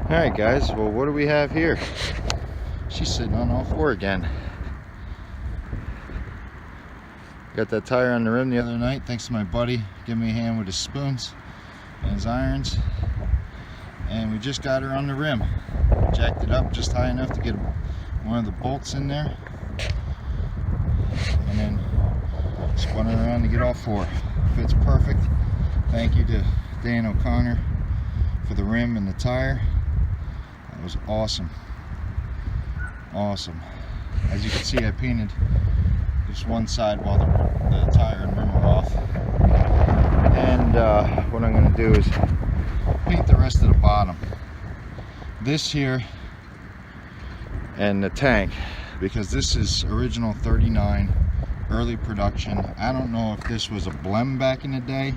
Alright guys, well what do we have here? She's sitting on all four again. Got that tire on the rim the other night thanks to my buddy giving me a hand with his spoons and his irons. And we just got her on the rim. Jacked it up just high enough to get one of the bolts in there. And then spun her around to get all four. Fits perfect. Thank you to Dan O'Connor for the rim and the tire. That was awesome. Awesome. As you can see, I painted just one side while the tire and rim were off. And what I'm going to do is paint the rest of the bottom. This here and the tank, because this is original 39 early production. I don't know if this was a blem back in the day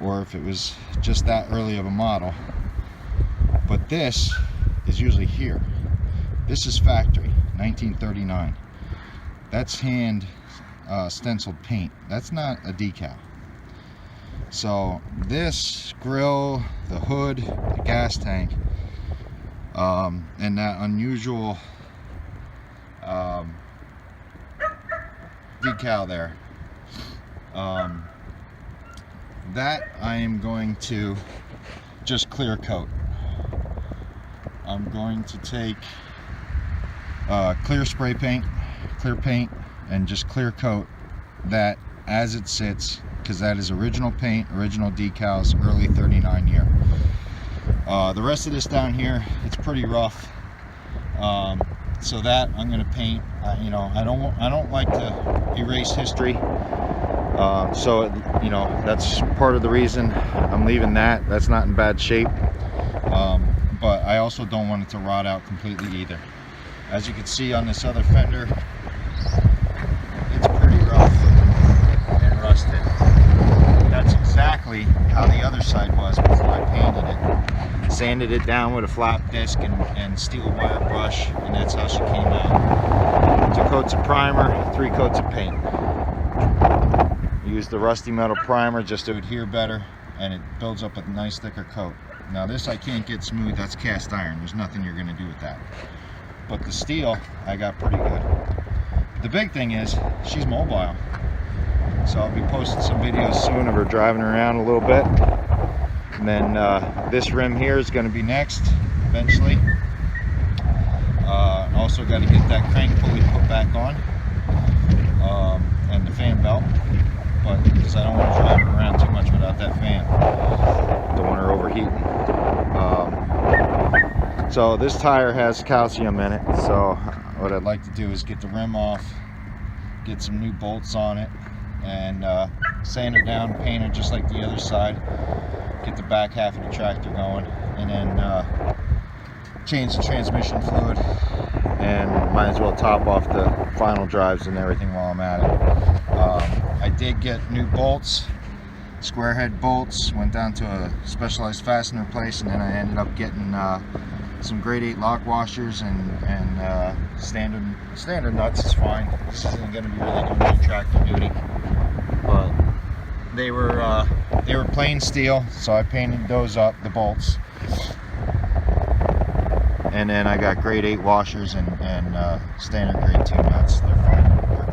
or if it was just that early of a model, but this is usually here. This is factory 1939. That's hand stenciled paint. That's not a decal. So this grill, the hood, the gas tank, and that unusual decal there, that I am going to just clear coat. I'm going to take clear spray paint, clear paint, and just clear coat that as it sits, because that is original paint, original decals, early 39 year. The rest of this down here, it's pretty rough. So that I'm going to paint. You know, I don't like to erase history. So it, you know, that's part of the reason I'm leaving that. That's not in bad shape. But I also don't want it to rot out completely either. As you can see on this other fender, it's pretty rough and rusted. That's exactly how the other side was before I painted it. Sanded it down with a flat disc and steel wire brush, and that's how she came out. 2 coats of primer, 3 coats of paint. Use the rusty metal primer just to adhere better, and it builds up a nice thicker coat. Now this I can't get smooth, that's cast iron. There's nothing you're going to do with that. But the steel, I got pretty good. The big thing is, she's mobile. So I'll be posting some videos soon of her driving around a little bit. And then this rim here is going to be next, eventually. Also got to get that crank pulley put back on. And the fan belt. But because I don't want to drive her around too much without that fan. Don't want her overheating. So this tire has calcium in it, so what I'd like to do is get the rim off, get some new bolts on it, and sand her down, paint her just like the other side, get the back half of the tractor going, and then change the transmission fluid, and might as well top off the final drives and everything while I'm at it. I did get new bolts, square head bolts, went down to a specialized fastener place, and then I ended up getting some grade 8 lock washers and standard nuts is fine. This isn't going to be really doing any tractor duty, but they were plain steel, so I painted those up, the bolts, and then I got grade 8 washers and standard grade 2 nuts. They're fine. They're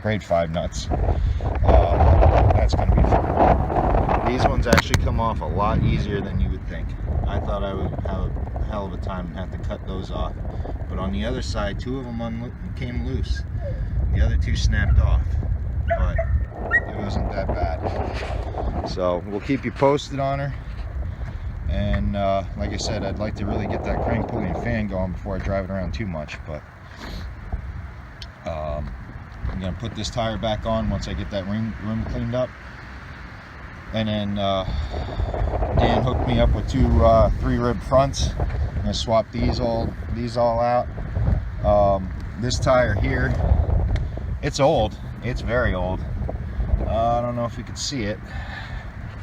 grade 5 nuts. That's going to be fun. These ones actually come off a lot easier than you would think. I thought I would have a hell of a time and have to cut those off, but on the other side 2 of them came loose. The other 2 snapped off, but it wasn't that bad. So we'll keep you posted on her, and like I said, I'd like to really get that crank pulley and fan going before I drive it around too much, but I'm going to put this tire back on once I get that rim cleaned up. And then Dan hooked me up with 2 3-rib fronts. I'm going to swap these all out. This tire here, it's old. It's very old. I don't know if you can see it.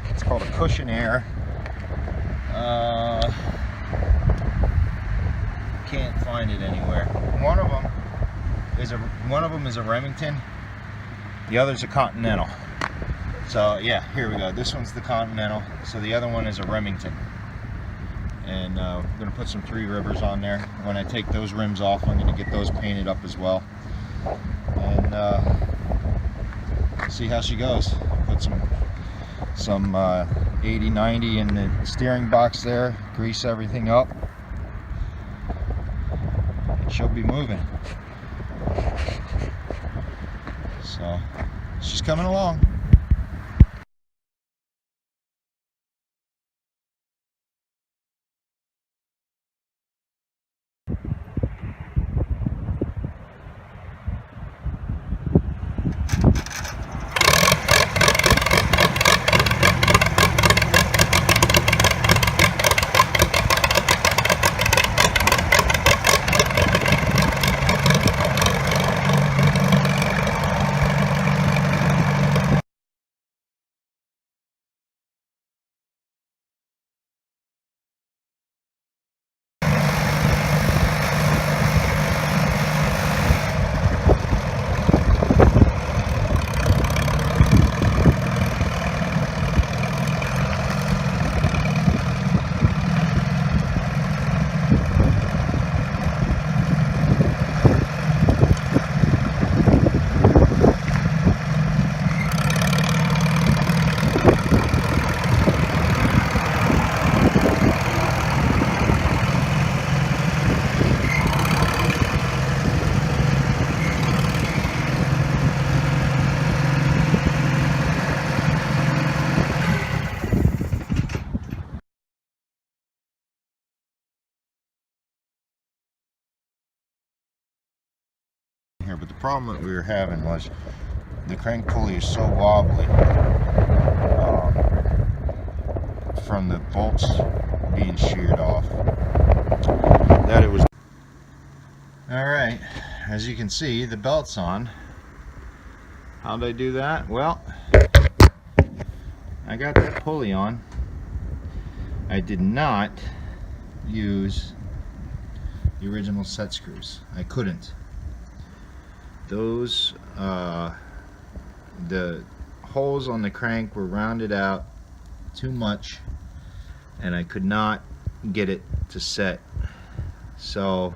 It's called a Cushion Air. Can't find it anywhere. One of them is a Remington. The other's a Continental. So yeah, here we go. This one's the Continental. So the other one is a Remington. and we're going to put some 3 rivers on there. When I take those rims off, I'm going to get those painted up as well, and see how she goes. Put some 80-90 in the steering box there, grease everything up, and she'll be moving. So she's coming along. Here, but the problem that we were having was the crank pulley is so wobbly from the bolts being sheared off that it was. Alright, as you can see, the belt's on. How'd I do that? Well, I got that pulley on. I did not use the original set screws. I couldn't. Those the holes on the crank were rounded out too much, and I could not get it to set. So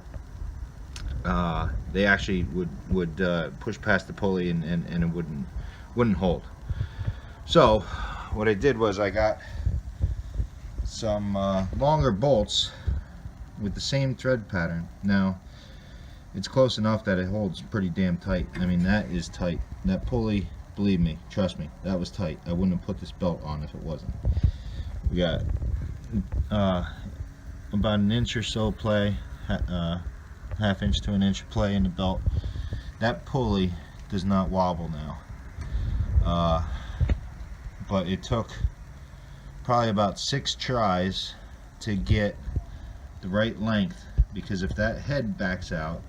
they actually would push past the pulley and it wouldn't hold. So what I did was I got some longer bolts with the same thread pattern. Now it's close enough that it holds pretty damn tight. I mean, that is tight. That pulley, believe me, trust me, that was tight. I wouldn't have put this belt on if it wasn't. We got about an inch or so play, half inch to an inch play in the belt. That pulley does not wobble now, but it took probably about 6 tries to get the right length, because if that head backs out,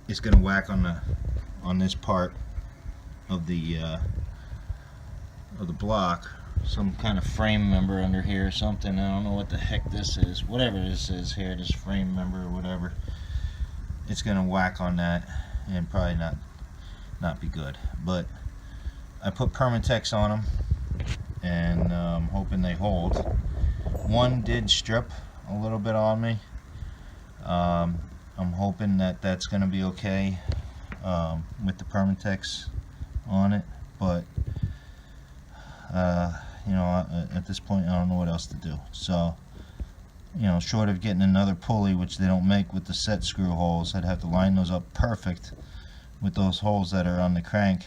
it's going to whack on this part of the block, some kind of frame member under here or something. I don't know what the heck this is. Whatever this is here, this frame member or whatever, it's going to whack on that and probably not be good. But I put Permatex on them, and I'm hoping they hold. One did strip a little bit on me. I'm hoping that that's going to be okay with the Permatex on it, but you know, at this point I don't know what else to do. So, you know, short of getting another pulley, which they don't make with the set screw holes, I'd have to line those up perfect with those holes that are on the crank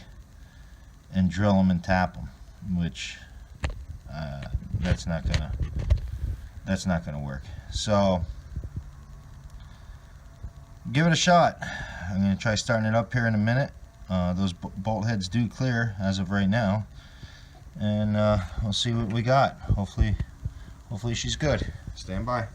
and drill them and tap them, which that's not gonna work. So give it a shot. I'm gonna try starting it up here in a minute. Those bolt heads do clear as of right now, and we'll see what we got. Hopefully she's good. Stand by.